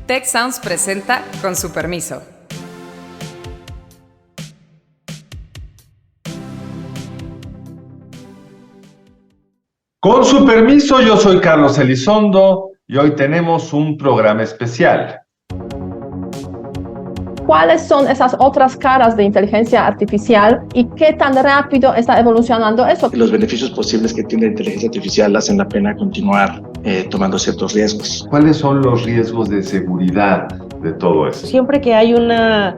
Tech Sounds presenta Con su permiso. Con su permiso, yo soy Carlos Elizondo y hoy tenemos un programa especial. ¿Cuáles son esas otras caras de inteligencia artificial y qué tan rápido está evolucionando eso? Los beneficios posibles que tiene la inteligencia artificial hacen la pena continuar tomando ciertos riesgos. ¿Cuáles son los riesgos de seguridad de todo eso? Siempre que hay un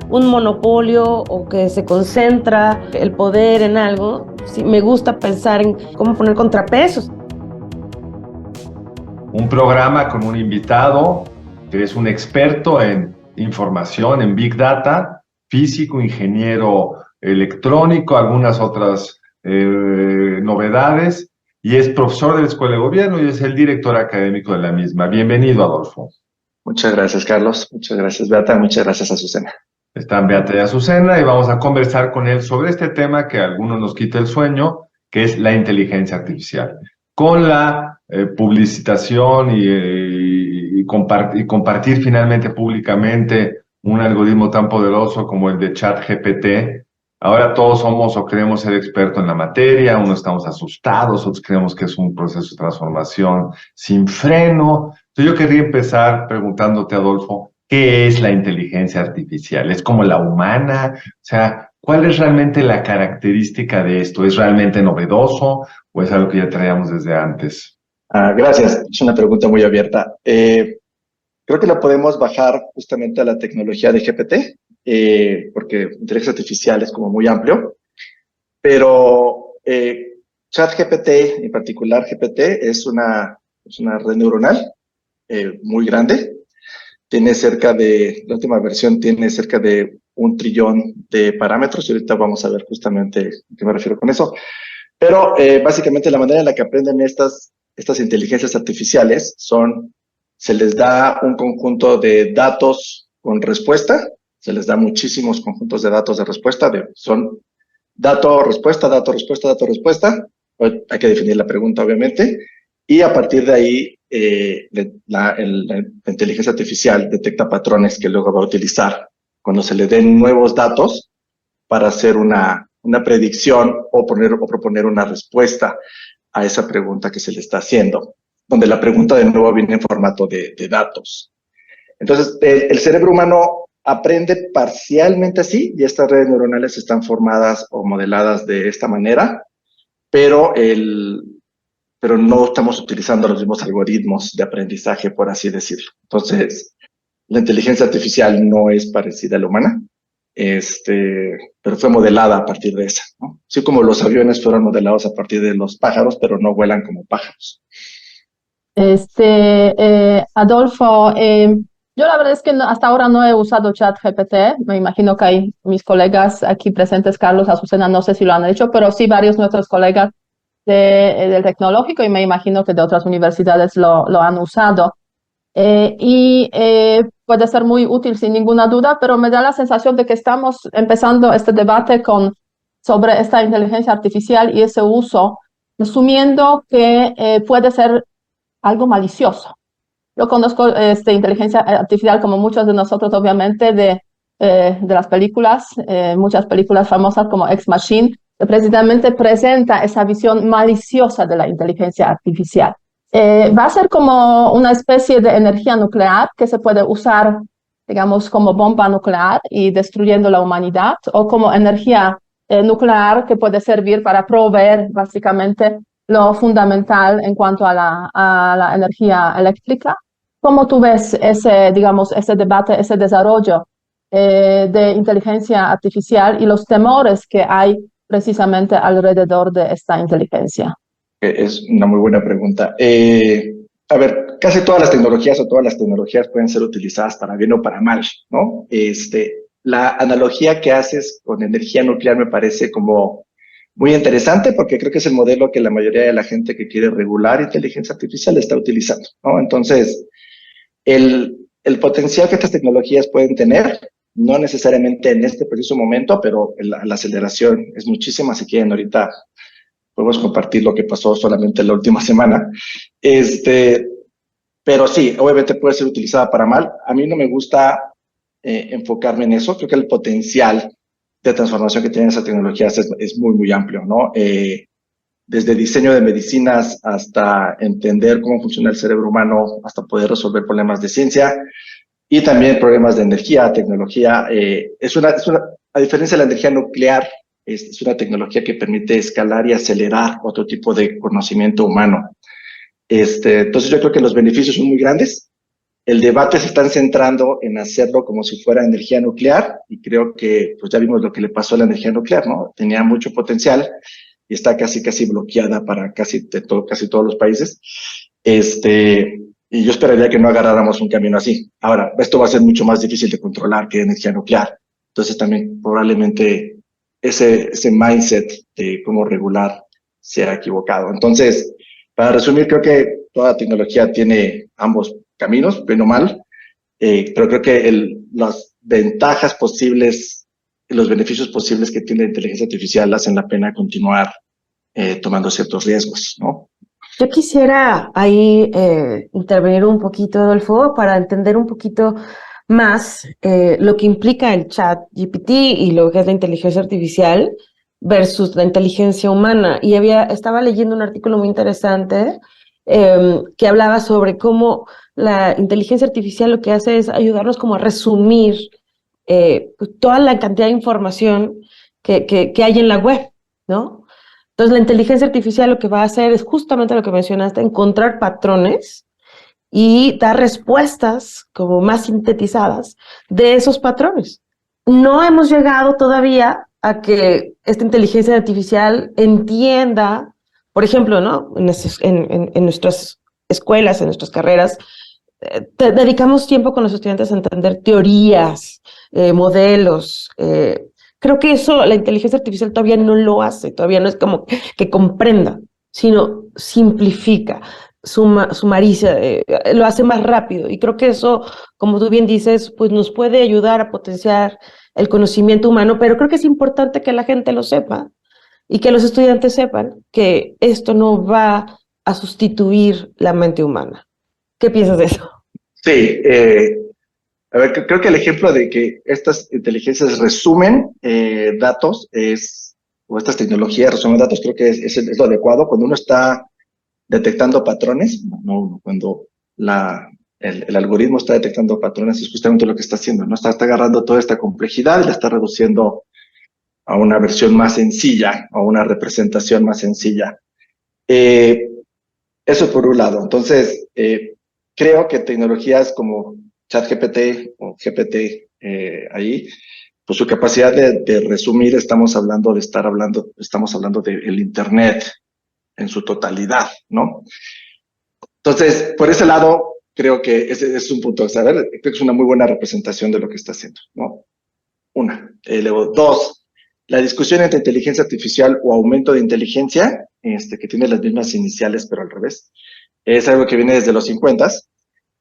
monopolio o que se concentra el poder en algo, sí, me gusta pensar en cómo poner contrapesos. Un programa con un invitado que es un experto en información, en Big Data, físico, ingeniero electrónico, algunas otras novedades, y es profesor de la Escuela de Gobierno y es el director académico de la misma. Bienvenido, Adolfo. Muchas gracias, Carlos. Muchas gracias, Beata. Muchas gracias, Azucena. Están Beata y Azucena y vamos a conversar con él sobre este tema que a algunos nos quita el sueño, que es la inteligencia artificial. Con la publicitación y compartir finalmente públicamente un algoritmo tan poderoso como el de ChatGPT, ahora todos somos o creemos ser expertos en la materia, unos estamos asustados, otros creemos que es un proceso de transformación sin freno. Entonces yo querría empezar preguntándote, Adolfo, ¿qué es la inteligencia artificial? ¿Es como la humana? O sea, ¿cuál es realmente la característica de esto? ¿Es realmente novedoso o es algo que ya traíamos desde antes? Gracias. Es una pregunta muy abierta. Creo que la podemos bajar justamente a la tecnología de GPT, porque inteligencia artificial es como muy amplio, pero ChatGPT, en particular GPT, es una red neuronal muy grande. Tiene la última versión tiene cerca de 1 trillón de parámetros, y ahorita vamos a ver justamente a qué me refiero con eso. Pero básicamente la manera en la que aprenden estas inteligencias artificiales se les da un conjunto de datos con respuesta, se les da muchísimos conjuntos de datos de respuesta, son dato, respuesta, dato, respuesta, dato, respuesta. Hay que definir la pregunta, obviamente, y a partir de ahí la inteligencia artificial detecta patrones que luego va a utilizar cuando se le den nuevos datos para hacer una predicción o proponer una respuesta a esa pregunta que se le está haciendo, donde la pregunta de nuevo viene en formato de datos. Entonces, el cerebro humano aprende parcialmente así, y estas redes neuronales están formadas o modeladas de esta manera, pero no estamos utilizando los mismos algoritmos de aprendizaje, por así decirlo. Entonces, la inteligencia artificial no es parecida a la humana, pero fue modelada a partir de esa, ¿no? Así como los aviones fueron modelados a partir de los pájaros, pero no vuelan como pájaros. Adolfo, yo la verdad es que hasta ahora no he usado ChatGPT. Me imagino que hay mis colegas aquí presentes, Carlos, Azucena, no sé si lo han hecho, pero sí varios de nuestros colegas del tecnológico, y me imagino que de otras universidades lo han usado. Puede ser muy útil sin ninguna duda, pero me da la sensación de que estamos empezando este debate sobre esta inteligencia artificial y ese uso, asumiendo que puede ser algo malicioso. Yo conozco inteligencia artificial, como muchos de nosotros, obviamente, de las películas, muchas películas famosas como Ex Machina, que precisamente presenta esa visión maliciosa de la inteligencia artificial. Va a ser como una especie de energía nuclear que se puede usar, digamos, como bomba nuclear y destruyendo la humanidad, o como energía nuclear que puede servir para proveer básicamente lo fundamental en cuanto a la energía eléctrica. ¿Cómo tú ves ese debate, ese desarrollo de inteligencia artificial y los temores que hay precisamente alrededor de esta inteligencia? Es una muy buena pregunta. A ver, casi todas las tecnologías pueden ser utilizadas para bien o para mal, ¿no? La analogía que haces con energía nuclear me parece como muy interesante, porque creo que es el modelo que la mayoría de la gente que quiere regular inteligencia artificial está utilizando, ¿no? Entonces, el potencial que estas tecnologías pueden tener, no necesariamente en este preciso momento, pero la aceleración es muchísima. Si quieren, ahorita podemos compartir lo que pasó solamente la última semana. Pero sí, obviamente puede ser utilizada para mal. A mí no me gusta enfocarme en eso. Creo que el potencial de transformación que tienen esas tecnologías es muy, muy amplio, ¿no? Desde diseño de medicinas hasta entender cómo funciona el cerebro humano, hasta poder resolver problemas de ciencia y también problemas de energía, tecnología. A diferencia de la energía nuclear, es una tecnología que permite escalar y acelerar otro tipo de conocimiento humano. Entonces yo creo que los beneficios son muy grandes. El debate se está centrando en hacerlo como si fuera energía nuclear y creo que pues ya vimos lo que le pasó a la energía nuclear, ¿no? Tenía mucho potencial y está casi bloqueada para casi todos los países. Y yo esperaría que no agarráramos un camino así. Ahora, esto va a ser mucho más difícil de controlar que energía nuclear. Entonces también probablemente ese mindset de cómo regular sea equivocado. Entonces, para resumir, creo que toda tecnología tiene ambos caminos, bien o mal, pero creo que las ventajas posibles y los beneficios posibles que tiene la inteligencia artificial hacen la pena continuar tomando ciertos riesgos, ¿no? Yo quisiera ahí intervenir un poquito, Adolfo, para entender un poquito más lo que implica el chat GPT y lo que es la inteligencia artificial versus la inteligencia humana. Y estaba leyendo un artículo muy interesante que hablaba sobre cómo la inteligencia artificial lo que hace es ayudarnos como a resumir pues, toda la cantidad de información que hay en la web, ¿no? Entonces, la inteligencia artificial lo que va a hacer es justamente lo que mencionaste, encontrar patrones y dar respuestas como más sintetizadas de esos patrones. No hemos llegado todavía a que esta inteligencia artificial entienda, por ejemplo, ¿no? En nuestras escuelas, en nuestras carreras, dedicamos tiempo con los estudiantes a entender teorías, modelos. Creo que eso la inteligencia artificial todavía no lo hace, todavía no es como que comprenda, sino simplifica, sumariza, lo hace más rápido. Y creo que eso, como tú bien dices, pues nos puede ayudar a potenciar el conocimiento humano, pero creo que es importante que la gente lo sepa y que los estudiantes sepan que esto no va a sustituir la mente humana. ¿Qué piensas de eso? Sí, a ver, creo que el ejemplo de que estas inteligencias resumen datos o estas tecnologías resumen datos, creo que es lo adecuado. Cuando uno está detectando patrones, no, cuando el algoritmo está detectando patrones, es justamente lo que está haciendo, ¿no? Está agarrando toda esta complejidad y la está reduciendo a una versión más sencilla, a una representación más sencilla. Eso por un lado. Entonces, creo que tecnologías como ChatGPT o GPT ahí, pues su capacidad de resumir, estamos hablando del Internet en su totalidad, ¿no? Entonces, por ese lado, creo que ese es un punto a saber. Creo que es una muy buena representación de lo que está haciendo, ¿no? Una. Luego, dos, la discusión entre inteligencia artificial o aumento de inteligencia, que tiene las mismas iniciales, pero al revés, es algo que viene desde los 50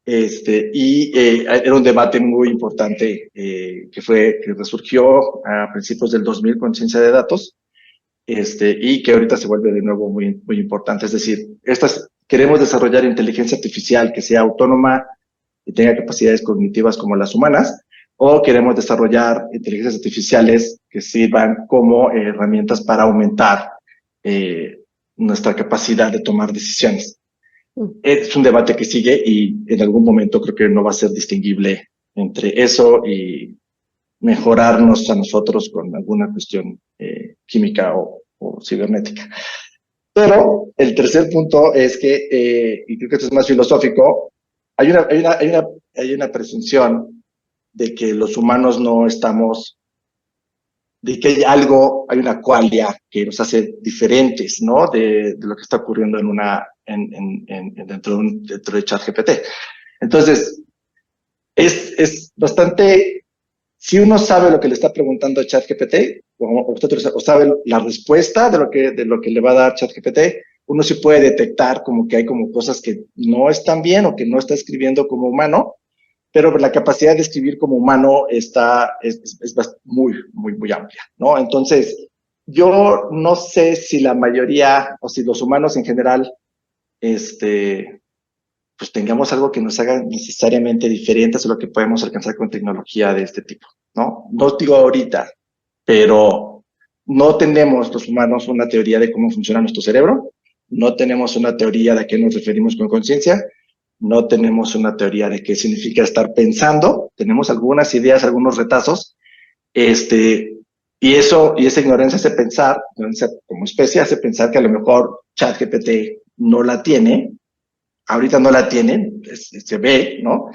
era un debate muy importante que resurgió a principios del 2000 con ciencia de datos, y que ahorita se vuelve de nuevo muy, muy importante. Es decir, queremos desarrollar inteligencia artificial que sea autónoma y tenga capacidades cognitivas como las humanas, o queremos desarrollar inteligencias artificiales que sirvan como herramientas para aumentar nuestra capacidad de tomar decisiones. Es un debate que sigue y en algún momento creo que no va a ser distinguible entre eso y mejorarnos a nosotros con alguna cuestión química o cibernética. Pero el tercer punto es que, y creo que esto es más filosófico, hay una presunción de que los humanos no estamos, de que hay una qualia que nos hace diferentes, ¿no? De lo que está ocurriendo dentro de ChatGPT. Entonces, es bastante, si uno sabe lo que le está preguntando a ChatGPT, o sabe la respuesta de lo que le va a dar ChatGPT, uno sí puede detectar como que hay como cosas que no están bien o que no está escribiendo como humano, pero la capacidad de escribir como humano es muy, muy, muy amplia, ¿no? Entonces, yo no sé si la mayoría o si los humanos en general, pues tengamos algo que nos haga necesariamente diferentes a lo que podemos alcanzar con tecnología de este tipo, ¿no? No digo ahorita, pero no tenemos los humanos una teoría de cómo funciona nuestro cerebro, no tenemos una teoría de a qué nos referimos con conciencia, no tenemos una teoría de qué significa estar pensando, tenemos algunas ideas, algunos retazos, y esa ignorancia hace pensar, como especie, hace pensar que a lo mejor ChatGPT no la tiene, ahorita no la tienen, se ve, ¿no?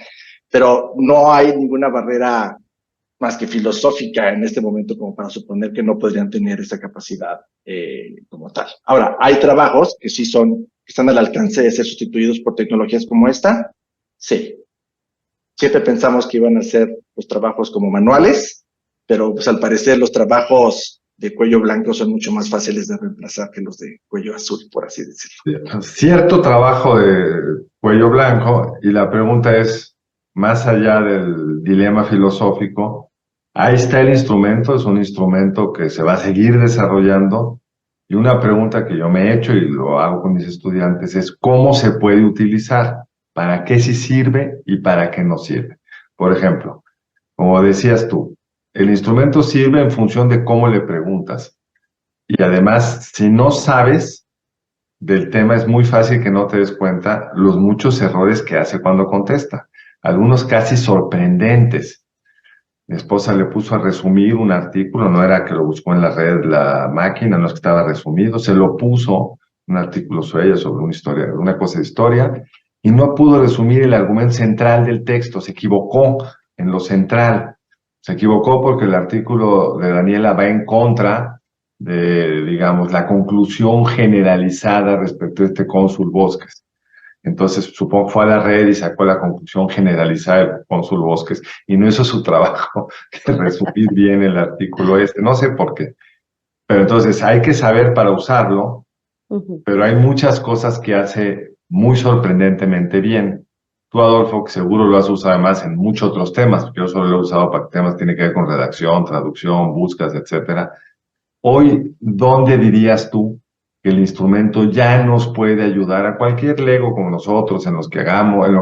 Pero no hay ninguna barrera más que filosófica en este momento como para suponer que no podrían tener esa capacidad como tal. Ahora, hay trabajos que sí están al alcance de ser sustituidos por tecnologías como esta, sí. Siempre pensamos que iban a ser los trabajos como manuales, pero pues al parecer los trabajos de cuello blanco son mucho más fáciles de reemplazar que los de cuello azul, por así decirlo. Cierto trabajo de cuello blanco, y la pregunta es, más allá del dilema filosófico, ahí está el instrumento, es un instrumento que se va a seguir desarrollando, y una pregunta que yo me he hecho y lo hago con mis estudiantes es, ¿cómo se puede utilizar? ¿Para qué sí sirve y para qué no sirve? Por ejemplo, como decías tú, el instrumento sirve en función de cómo le preguntas. Y además, si no sabes del tema, es muy fácil que no te des cuenta los muchos errores que hace cuando contesta. Algunos casi sorprendentes. Mi esposa le puso a resumir un artículo, no era que lo buscó en la red la máquina, no es que estaba resumido, se lo puso un artículo sobre ella, sobre una historia, una cosa de historia, y no pudo resumir el argumento central del texto, se equivocó en lo central. Se equivocó porque el artículo de Daniela va en contra de, digamos, la conclusión generalizada respecto a este cónsul Bosques. Entonces, supongo que fue a la red y sacó la conclusión generalizada del cónsul Bosques y no hizo su trabajo de resumir bien el artículo no sé por qué. Pero entonces hay que saber para usarlo, pero hay muchas cosas que hace muy sorprendentemente bien. Tú, Adolfo, que seguro lo has usado además en muchos otros temas, porque yo solo lo he usado para temas que tienen que ver con redacción, traducción, búsquedas, etcétera. Hoy, ¿dónde dirías tú que el instrumento ya nos puede ayudar a cualquier lego como nosotros en lo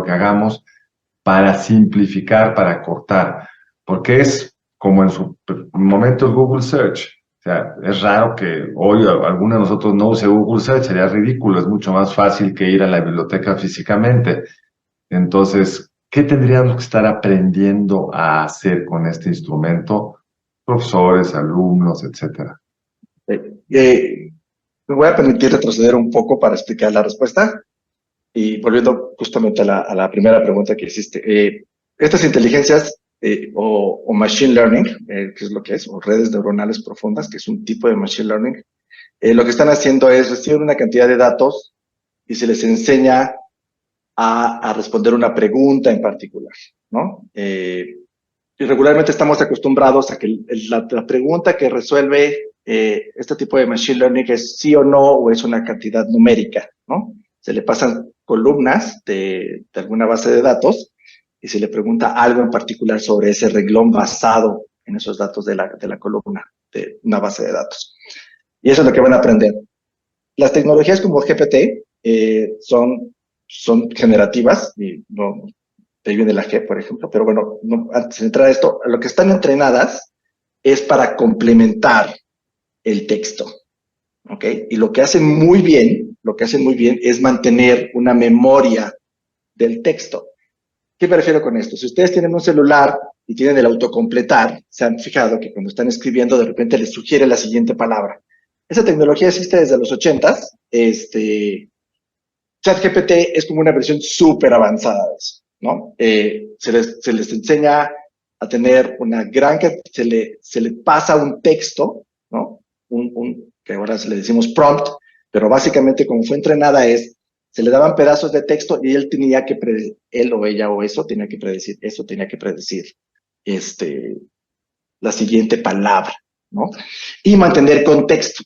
que hagamos para simplificar, para cortar? Porque es como en su momento el Google Search. O sea, es raro que hoy alguno de nosotros no use Google Search, sería ridículo, es mucho más fácil que ir a la biblioteca físicamente. Entonces, ¿qué tendríamos que estar aprendiendo a hacer con este instrumento? Profesores, alumnos, etcétera. Me voy a permitir retroceder un poco para explicar la respuesta y volviendo justamente a la primera pregunta que hiciste. Estas inteligencias o machine learning, que es lo que es, o redes neuronales profundas, que es un tipo de machine learning, lo que están haciendo es recibir una cantidad de datos y se les enseña a responder una pregunta en particular, ¿no? Y regularmente estamos acostumbrados a que la pregunta que resuelve este tipo de machine learning es sí o no, o es una cantidad numérica, ¿no? Se le pasan columnas de alguna base de datos y se le pregunta algo en particular sobre ese renglón basado en esos datos de la columna, de una base de datos. Y eso es lo que van a aprender. Las tecnologías como GPT son generativas, y no, de ahí viene la G, por ejemplo, pero bueno, antes de entrar a esto, lo que están entrenadas es para complementar el texto, ¿ok? Y lo que hacen muy bien es mantener una memoria del texto. ¿Qué me refiero con esto? Si ustedes tienen un celular y tienen el autocompletar, se han fijado que cuando están escribiendo de repente les sugiere la siguiente palabra. Esa tecnología existe desde los 80s. ChatGPT es como una versión súper avanzada de eso, ¿no? Se les enseña a tener una gran... Se le pasa un texto, ¿no? Que ahora le decimos prompt, pero básicamente como fue entrenada se le daban pedazos de texto y él o ella o eso tenía que predecir la siguiente palabra, ¿no? Y mantener contexto.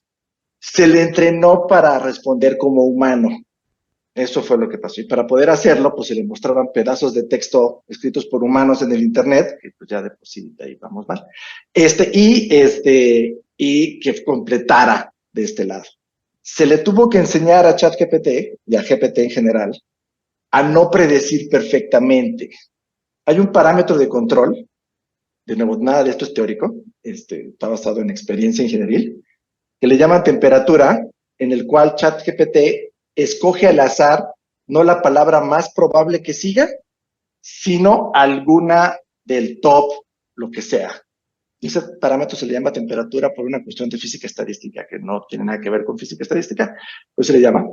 Se le entrenó para responder como humano. Eso fue lo que pasó. Y para poder hacerlo, pues se le mostraban pedazos de texto escritos por humanos en el internet, que pues ya de por sí de ahí vamos mal, y que completara de este lado. Se le tuvo que enseñar a ChatGPT y a GPT en general a no predecir perfectamente. Hay un parámetro de control, de nuevo, nada de esto es teórico, está basado en experiencia ingenieril, que le llaman temperatura, en el cual ChatGPT escoge al azar no la palabra más probable que siga, sino alguna del top, lo que sea. Y ese parámetro se le llama temperatura por una cuestión de física estadística, que no tiene nada que ver con física estadística, pues se le llama.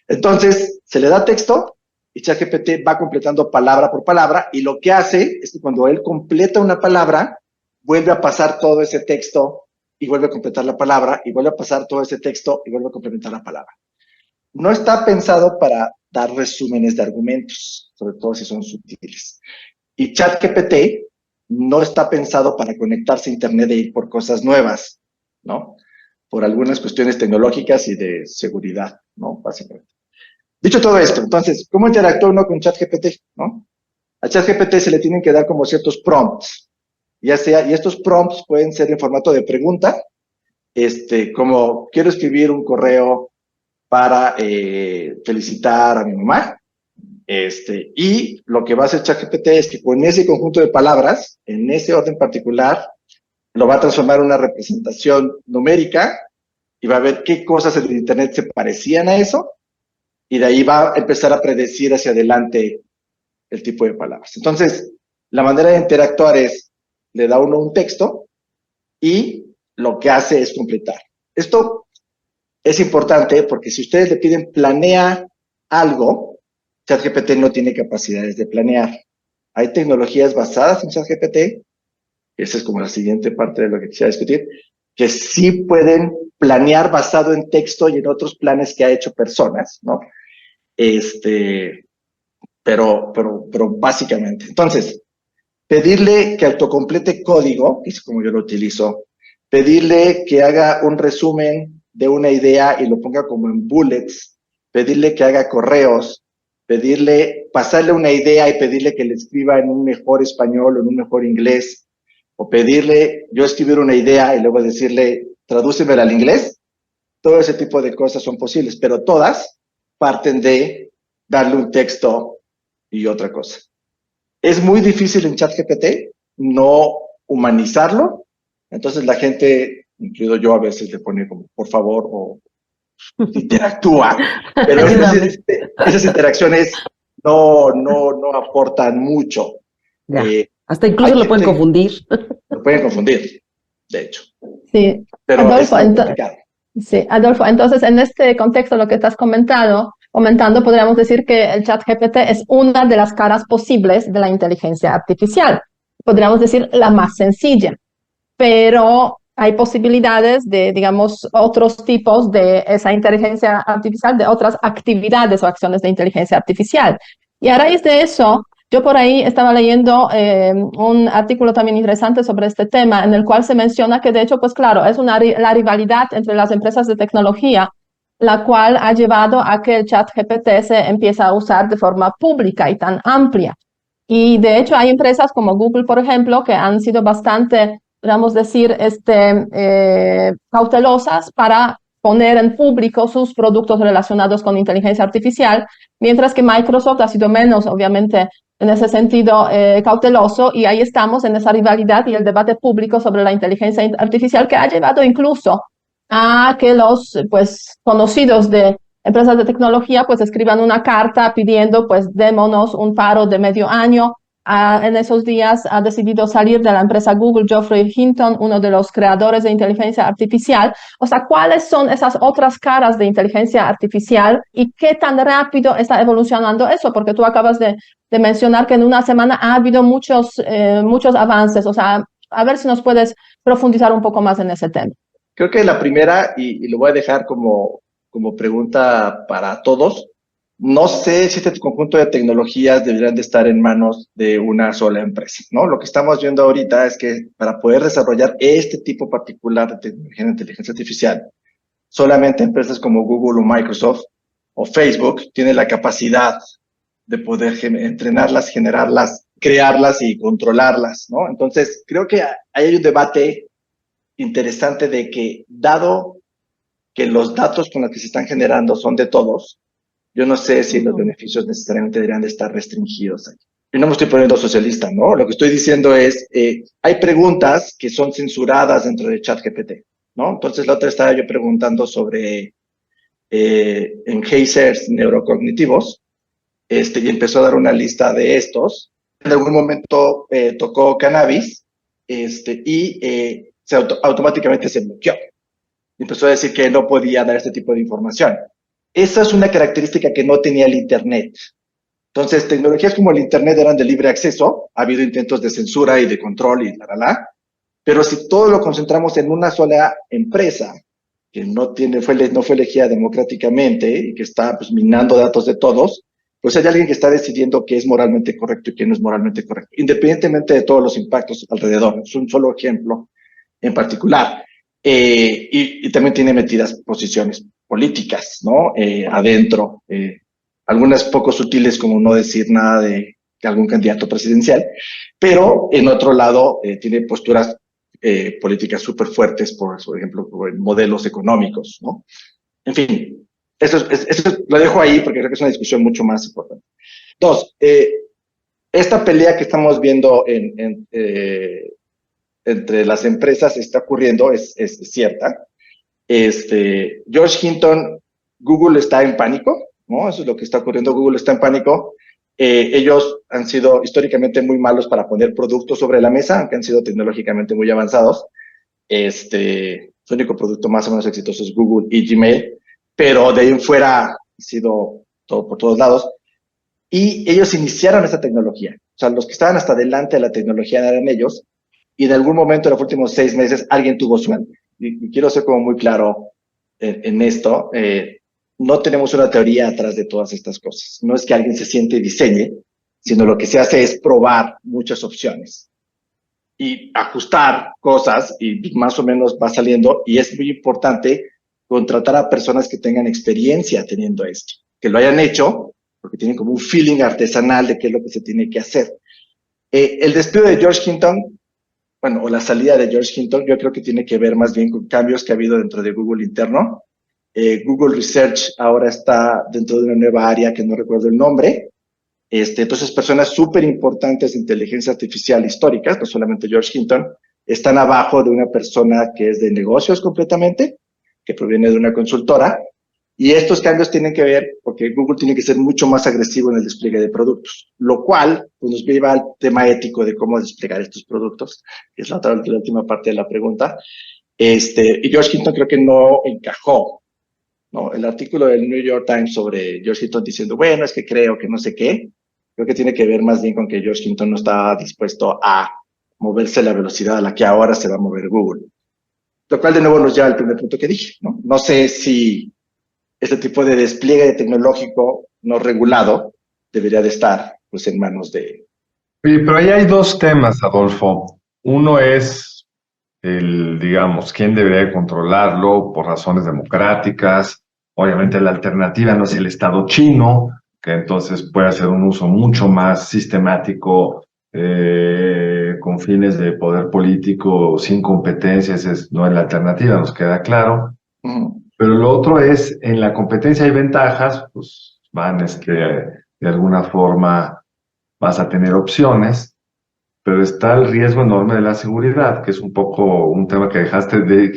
Entonces, se le da texto y ChatGPT va completando palabra por palabra, y lo que hace es que cuando él completa una palabra, vuelve a pasar todo ese texto y vuelve a completar la palabra, y vuelve a pasar todo ese texto y vuelve a complementar la palabra. No está pensado para dar resúmenes de argumentos, sobre todo si son sutiles. Y ChatGPT no está pensado para conectarse a Internet e ir por cosas nuevas, ¿no? Por algunas cuestiones tecnológicas y de seguridad, ¿no? Básicamente. Dicho todo esto, entonces, ¿cómo interactúa uno con ChatGPT, no? A ChatGPT se le tienen que dar como ciertos prompts, ya sea, y estos prompts pueden ser en formato de pregunta, como quiero escribir un correo para felicitar a mi mamá, y lo que va a hacer ChatGPT es que con ese conjunto de palabras, en ese orden particular, lo va a transformar en una representación numérica y va a ver qué cosas en el Internet se parecían a eso, y de ahí va a empezar a predecir hacia adelante el tipo de palabras. Entonces, la manera de interactuar es, le da uno un texto y lo que hace es completar. Esto es importante porque si ustedes le piden planea algo, ChatGPT no tiene capacidades de planear. Hay tecnologías basadas en ChatGPT, esa es como la siguiente parte de lo que quisiera discutir, que sí pueden planear basado en texto y en otros planes que ha hecho personas, ¿no? Pero básicamente. Entonces, pedirle que autocomplete código, que es como yo lo utilizo, pedirle que haga un resumen de una idea y lo ponga como en bullets, pedirle que haga correos, pasarle una idea y pedirle que le escriba en un mejor español o en un mejor inglés, o pedirle yo escribir una idea y luego decirle tradúcemela al inglés. Todo ese tipo de cosas son posibles, pero todas parten de darle un texto y otra cosa. Es muy difícil en ChatGPT no humanizarlo, entonces la gente, incluido yo, a veces le pone como por favor o interactúa, pero esas interacciones no aportan mucho. Ya. Hasta incluso lo pueden confundir. Lo pueden confundir, de hecho. Sí, Pero Adolfo, es complicado. sí, Adolfo, entonces en este contexto lo que estás comentando, podríamos decir que el ChatGPT es una de las caras posibles de la inteligencia artificial. Podríamos decir la más sencilla, pero hay posibilidades de, digamos, otros tipos de esa inteligencia artificial, de otras actividades o acciones de inteligencia artificial. Y a raíz de eso, yo por ahí estaba leyendo un artículo también interesante sobre este tema, en el cual se menciona que, de hecho, pues claro, es la rivalidad entre las empresas de tecnología, la cual ha llevado a que el ChatGPT se empiece a usar de forma pública y tan amplia. Y de hecho hay empresas como Google, por ejemplo, que han sido bastante, podríamos decir, cautelosas para poner en público sus productos relacionados con inteligencia artificial, mientras que Microsoft ha sido menos, obviamente, en ese sentido cauteloso, y ahí estamos en esa rivalidad y el debate público sobre la inteligencia artificial que ha llevado incluso a que los pues conocidos de empresas de tecnología pues escriban una carta pidiendo pues démonos un paro de medio año. En esos días ha decidido salir de la empresa Google Geoffrey Hinton, uno de los creadores de inteligencia artificial. O sea, ¿cuáles son esas otras caras de inteligencia artificial y qué tan rápido está evolucionando eso? Porque tú acabas de mencionar que en una semana ha habido muchos avances. O sea, a ver si nos puedes profundizar un poco más en ese tema. Creo que la primera, y lo voy a dejar como pregunta para todos, no sé si este conjunto de tecnologías deberían de estar en manos de una sola empresa, ¿no? Lo que estamos viendo ahorita es que para poder desarrollar este tipo particular de tecnología de inteligencia artificial, solamente empresas como Google o Microsoft o Facebook tienen la capacidad de poder entrenarlas, generarlas, crearlas y controlarlas, ¿no? Entonces, creo que hay un debate interesante de que, dado que los datos con los que se están generando son de todos, yo no sé si los beneficios necesariamente deberían de estar restringidos ahí. Y no me estoy poniendo socialista, ¿no? Lo que estoy diciendo es, hay preguntas que son censuradas dentro de ChatGPT, ¿no? Entonces, la otra estaba yo preguntando sobre enhancers neurocognitivos, y empezó a dar una lista de estos. En algún momento tocó cannabis, automáticamente se bloqueó. Empezó a decir que no podía dar este tipo de información. Esa es una característica que no tenía el Internet. Entonces, tecnologías como el Internet eran de libre acceso, ha habido intentos de censura y de control y pero si todo lo concentramos en una sola empresa, que no fue elegida democráticamente y que está pues, minando datos de todos, pues hay alguien que está decidiendo qué es moralmente correcto y qué no es moralmente correcto, independientemente de todos los impactos alrededor. Es un solo ejemplo en particular. Y también tiene metidas posiciones políticas, ¿no? Adentro, algunas poco sutiles como no decir nada de algún candidato presidencial, pero en otro lado tiene posturas políticas súper fuertes, por ejemplo, por modelos económicos, ¿no? En fin, eso lo dejo ahí porque creo que es una discusión mucho más importante. Dos, esta pelea que estamos viendo entre las empresas está ocurriendo, es cierta. George Hinton, Google está en pánico, ¿no? Eso es lo que está ocurriendo, Google está en pánico. Ellos han sido históricamente muy malos para poner productos sobre la mesa, aunque han sido tecnológicamente muy avanzados. Su único producto más o menos exitoso es Google y Gmail, pero de ahí en fuera ha sido todo por todos lados. Y ellos iniciaron esta tecnología. O sea, los que estaban hasta delante de la tecnología eran ellos, y en algún momento en los últimos 6 meses alguien tuvo suerte. Y quiero ser como muy claro en esto. No tenemos una teoría atrás de todas estas cosas. No es que alguien se siente y diseñe, sino lo que se hace es probar muchas opciones y ajustar cosas y más o menos va saliendo. Y es muy importante contratar a personas que tengan experiencia teniendo esto, que lo hayan hecho, porque tienen como un feeling artesanal de qué es lo que se tiene que hacer. El despido de George Hinton, bueno, o la salida de George Hinton, yo creo que tiene que ver más bien con cambios que ha habido dentro de Google interno. Google Research ahora está dentro de una nueva área que no recuerdo el nombre. Entonces, personas súper importantes de inteligencia artificial históricas, no solamente George Hinton, están abajo de una persona que es de negocios completamente, que proviene de una consultora. Y estos cambios tienen que ver porque Google tiene que ser mucho más agresivo en el despliegue de productos, lo cual pues, nos lleva al tema ético de cómo desplegar estos productos, que es la última parte de la pregunta. Y George Hinton creo que no encajó, ¿no? El artículo del New York Times sobre George Hinton diciendo, bueno, es que creo que no sé qué, creo que tiene que ver más bien con que George Hinton no estaba dispuesto a moverse a la velocidad a la que ahora se va a mover Google. Lo cual de nuevo nos lleva al primer punto que dije, ¿no? No sé si este tipo de despliegue tecnológico no regulado debería de estar pues en manos de... Oye, pero ahí hay dos temas, Adolfo. Uno es digamos, quién debería controlarlo por razones democráticas. Obviamente la alternativa no es el Estado chino, que entonces puede hacer un uso mucho más sistemático con fines de poder político sin competencias, no es la alternativa, nos queda claro. Pero lo otro es, en la competencia hay ventajas, pues de alguna forma vas a tener opciones, pero está el riesgo enorme de la seguridad, que es un poco un tema que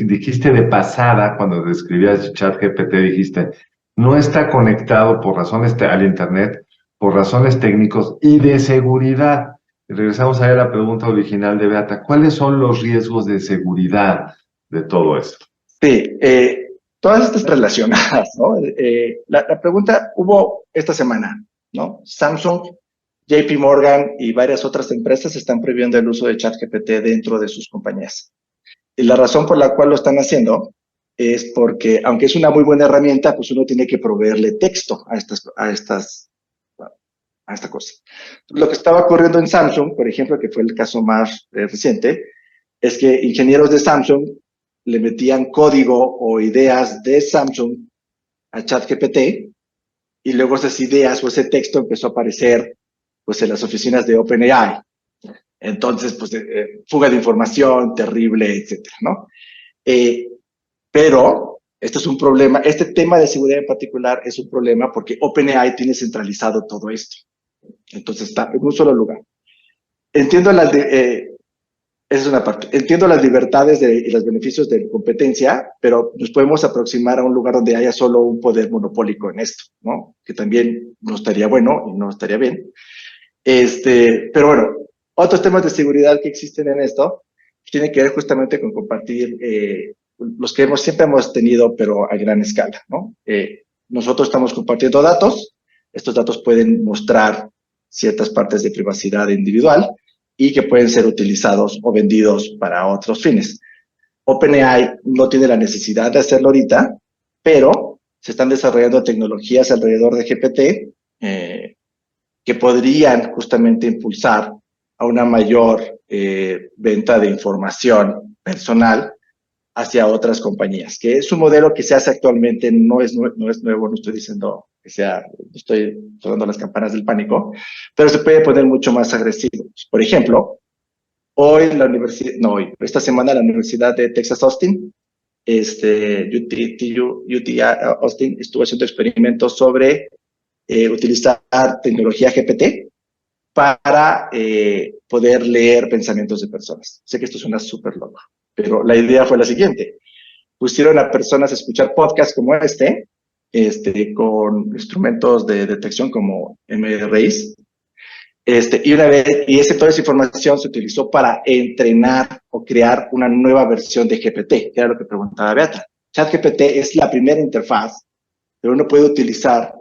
dijiste de pasada cuando describías ChatGPT, dijiste, no está conectado por razones al Internet, por razones técnicos y de seguridad. Y regresamos a la pregunta original de Beata, ¿cuáles son los riesgos de seguridad de todo esto? Sí, todas estas relacionadas, ¿no? La pregunta hubo esta semana, ¿no? Samsung, JP Morgan y varias otras empresas están prohibiendo el uso de ChatGPT dentro de sus compañías. Y la razón por la cual lo están haciendo es porque, aunque es una muy buena herramienta, pues uno tiene que proveerle texto a esta cosa. Lo que estaba ocurriendo en Samsung, por ejemplo, que fue el caso más reciente, es que ingenieros de Samsung le metían código o ideas de Samsung a ChatGPT y luego esas ideas o ese texto empezó a aparecer pues en las oficinas de OpenAI. Entonces, pues, fuga de información terrible, etcétera, ¿no? Pero Esto es un problema. Este tema de seguridad en particular es un problema porque OpenAI tiene centralizado todo esto. Entonces está en un solo lugar. Entiendo esa es una parte. Entiendo las libertades y los beneficios de la competencia, pero nos podemos aproximar a un lugar donde haya solo un poder monopólico en esto, ¿no? Que también no estaría bueno y no estaría bien. Pero bueno, otros temas de seguridad que existen en esto tienen que ver justamente con compartir los que siempre hemos tenido, pero a gran escala, ¿no? Nosotros estamos compartiendo datos. Estos datos pueden mostrar ciertas partes de privacidad individual y que pueden ser utilizados o vendidos para otros fines. OpenAI no tiene la necesidad de hacerlo ahorita, pero se están desarrollando tecnologías alrededor de GPT que podrían justamente impulsar a una mayor venta de información personal hacia otras compañías, que es un modelo que se hace actualmente, no es nuevo, no estoy diciendo que sea, estoy sonando las campanas del pánico, pero se puede poner mucho más agresivo. Por ejemplo, esta semana la Universidad de Texas Austin, UT Austin, estuvo haciendo experimentos sobre utilizar tecnología GPT para poder leer pensamientos de personas. Sé que esto suena súper loco, pero la idea fue la siguiente. Pusieron a personas a escuchar podcasts como con instrumentos de detección como MRIs, y toda esa información se utilizó para entrenar o crear una nueva versión de GPT, que era lo que preguntaba Beata. ChatGPT es la primera interfaz, pero uno puede utilizar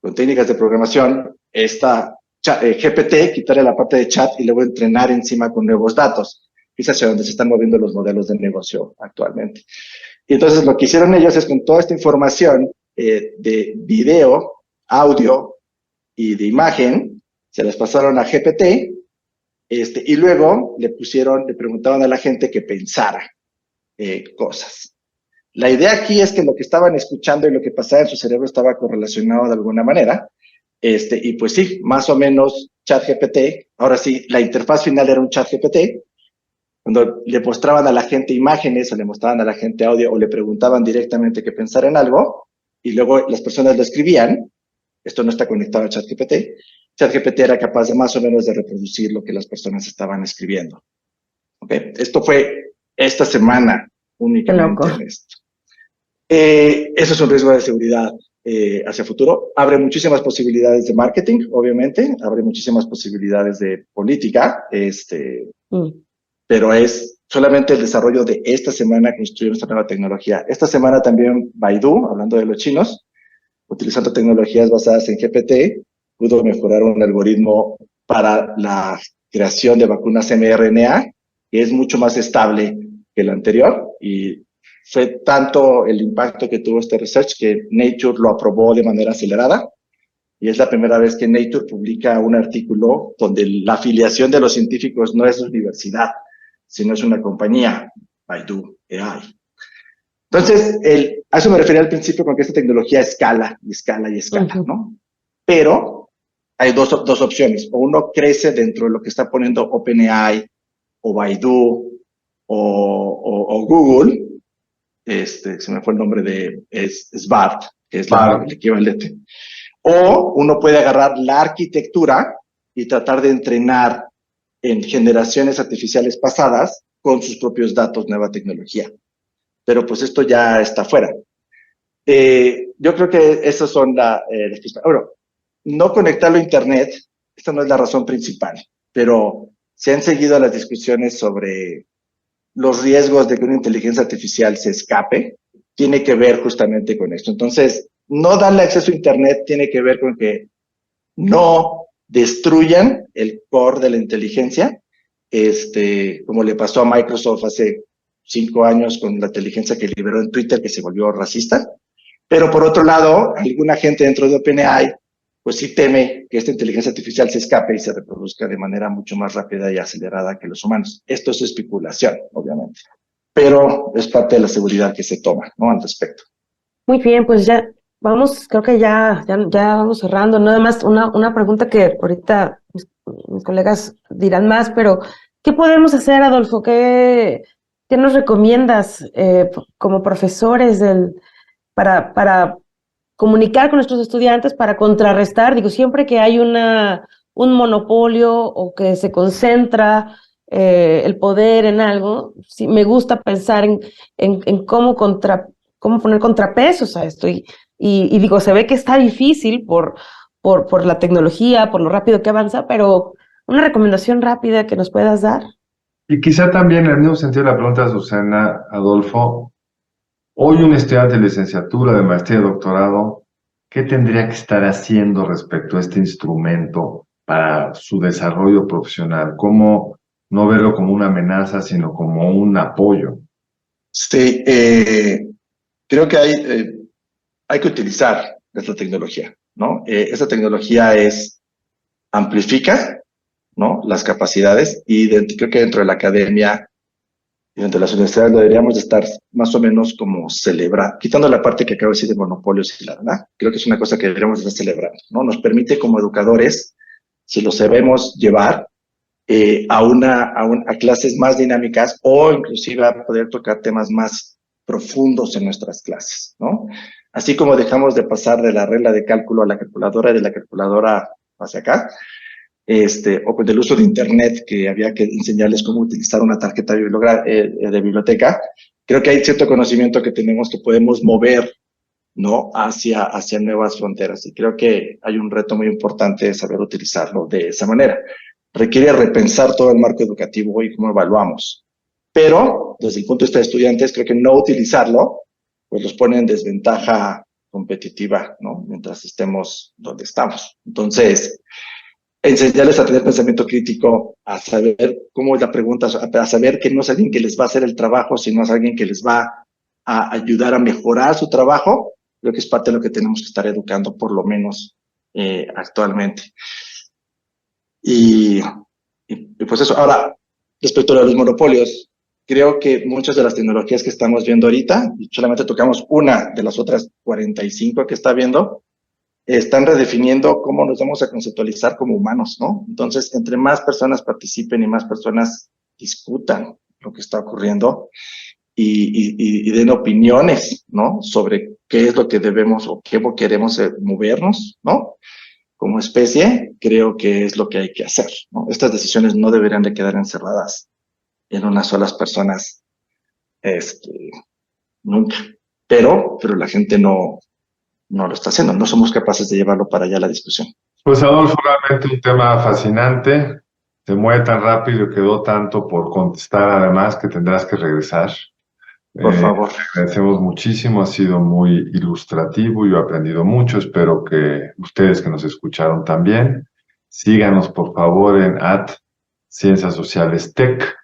con técnicas de programación GPT, quitarle la parte de chat y luego entrenar encima con nuevos datos. Es hacia donde se están moviendo los modelos de negocio actualmente. Y entonces lo que hicieron ellos es con toda esta información de video, audio y de imagen, se las pasaron a GPT, y luego le preguntaban a la gente que pensara cosas. La idea aquí es que lo que estaban escuchando y lo que pasaba en su cerebro estaba correlacionado de alguna manera, y pues sí, más o menos ChatGPT, ahora sí, la interfaz final era un ChatGPT, cuando le mostraban a la gente imágenes o le mostraban a la gente audio o le preguntaban directamente que pensara en algo, y luego las personas lo escribían. Esto no está conectado a ChatGPT. ChatGPT era capaz de más o menos de reproducir lo que las personas estaban escribiendo. ¿Okay? Esto fue esta semana únicamente en esto. Eso es un riesgo de seguridad hacia futuro. Abre muchísimas posibilidades de marketing, obviamente. Abre muchísimas posibilidades de política. Pero es solamente el desarrollo de esta semana que construyeron esta nueva tecnología. Esta semana también Baidu, hablando de los chinos, utilizando tecnologías basadas en GPT, pudo mejorar un algoritmo para la creación de vacunas mRNA, que es mucho más estable que el anterior, y fue tanto el impacto que tuvo este research que Nature lo aprobó de manera acelerada, y es la primera vez que Nature publica un artículo donde la afiliación de los científicos no es universidad, sino es una compañía, Baidu AI. Entonces, a eso me refería al principio con que esta tecnología escala y escala y escala, ¿no? Pero hay dos opciones. O uno crece dentro de lo que está poniendo OpenAI o Baidu o Google. Se me fue el nombre es BART, que es el equivalente. O uno puede agarrar la arquitectura y tratar de entrenar en generaciones artificiales pasadas con sus propios datos, nueva tecnología. Pero pues esto ya está fuera. Yo creo que esas son las principales. Bueno, no conectarlo a Internet, esta no es la razón principal, pero se han seguido las discusiones sobre los riesgos de que una inteligencia artificial se escape, tiene que ver justamente con esto. Entonces, no darle acceso a Internet tiene que ver con que no destruyan el core de la inteligencia, como le pasó a Microsoft hace 5 años con la inteligencia que liberó en Twitter, que se volvió racista. Pero por otro lado, alguna gente dentro de OpenAI, pues sí teme que esta inteligencia artificial se escape y se reproduzca de manera mucho más rápida y acelerada que los humanos. Esto es especulación, obviamente, pero es parte de la seguridad que se toma, ¿no? Al respecto. Muy bien, pues ya vamos, creo que ya vamos cerrando. Nada más una pregunta que ahorita mis colegas dirán más, pero ¿qué podemos hacer, Adolfo? ¿qué nos recomiendas como profesores para comunicar con nuestros estudiantes, para contrarrestar? Digo, siempre que hay un monopolio o que se concentra el poder en algo, sí, me gusta pensar en cómo poner contrapesos a esto. Y digo, se ve que está difícil por la tecnología, por lo rápido que avanza, pero una recomendación rápida que nos puedas dar. Y quizá también en el mismo sentido la pregunta de Azucena, Adolfo, hoy un estudiante de licenciatura, de maestría, de doctorado, ¿qué tendría que estar haciendo respecto a este instrumento para su desarrollo profesional? ¿Cómo no verlo como una amenaza, sino como un apoyo? Sí, creo que hay que utilizar esta tecnología, ¿no? Esta tecnología amplifica, ¿no?, las capacidades, y creo que dentro de la academia y dentro de las universidades deberíamos de estar más o menos como quitando la parte que acabo de decir de monopolios y la verdad, creo que es una cosa que deberíamos de estar celebrando, ¿no? Nos permite como educadores, si lo sabemos llevar, a clases más dinámicas, o inclusive a poder tocar temas más profundos en nuestras clases, ¿no? Así como dejamos de pasar de la regla de cálculo a la calculadora y de la calculadora hacia acá, o del uso de Internet, que había que enseñarles cómo utilizar una tarjeta de biblioteca, creo que hay cierto conocimiento que tenemos que podemos mover, ¿no?, hacia nuevas fronteras, y creo que hay un reto muy importante de saber utilizarlo de esa manera. Requiere repensar todo el marco educativo y cómo evaluamos, pero desde el punto de vista de estudiantes, creo que no utilizarlo pues los pone en desventaja competitiva, ¿no?, mientras estemos donde estamos. Entonces, enseñarles a tener pensamiento crítico, a saber cómo es la pregunta, a saber que no es alguien que les va a hacer el trabajo, sino es alguien que les va a ayudar a mejorar su trabajo, creo que es parte de lo que tenemos que estar educando, por lo menos actualmente. Y pues eso. Ahora, respecto a los monopolios, creo que muchas de las tecnologías que estamos viendo ahorita, y solamente tocamos una de las otras 45 que está viendo, están redefiniendo cómo nos vamos a conceptualizar como humanos, ¿no? Entonces, entre más personas participen y más personas discutan lo que está ocurriendo y den opiniones, ¿no?, sobre qué es lo que debemos o qué queremos movernos, ¿no?, como especie, creo que es lo que hay que hacer, ¿no? Estas decisiones no deberían de quedar encerradas en unas solas personas, nunca. Pero la gente no lo está haciendo, no somos capaces de llevarlo para allá la discusión. Pues Adolfo, realmente un tema fascinante, se mueve tan rápido y quedó tanto por contestar, además, que tendrás que regresar. Por favor. Agradecemos muchísimo, ha sido muy ilustrativo, yo he aprendido mucho, espero que ustedes que nos escucharon también. Síganos por favor en @Ciencias Sociales Tech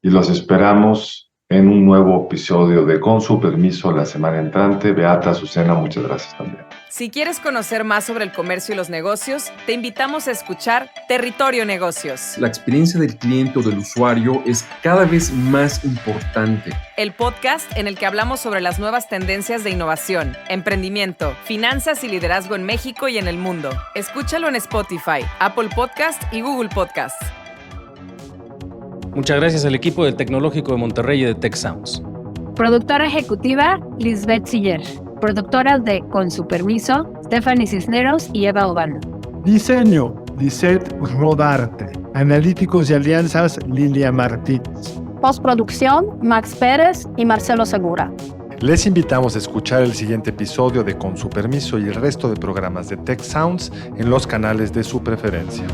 y los esperamos en un nuevo episodio de Con su permiso la semana entrante. Beata, Azucena, muchas gracias también. Si quieres conocer más sobre el comercio y los negocios, te invitamos a escuchar Territorio Negocios. La experiencia del cliente o del usuario es cada vez más importante. El podcast en el que hablamos sobre las nuevas tendencias de innovación, emprendimiento, finanzas y liderazgo en México y en el mundo. Escúchalo en Spotify, Apple Podcast y Google Podcast. Muchas gracias al equipo del Tecnológico de Monterrey y de Tech Sounds. Productora ejecutiva, Lisbeth Siller. Productoras de Con su permiso, Stephanie Cisneros y Eva Obano. Diseño, Lisette Rodarte. Analíticos y alianzas, Lilia Martínez. Postproducción, Max Pérez y Marcelo Segura. Les invitamos a escuchar el siguiente episodio de Con su permiso y el resto de programas de Tech Sounds en los canales de su preferencia.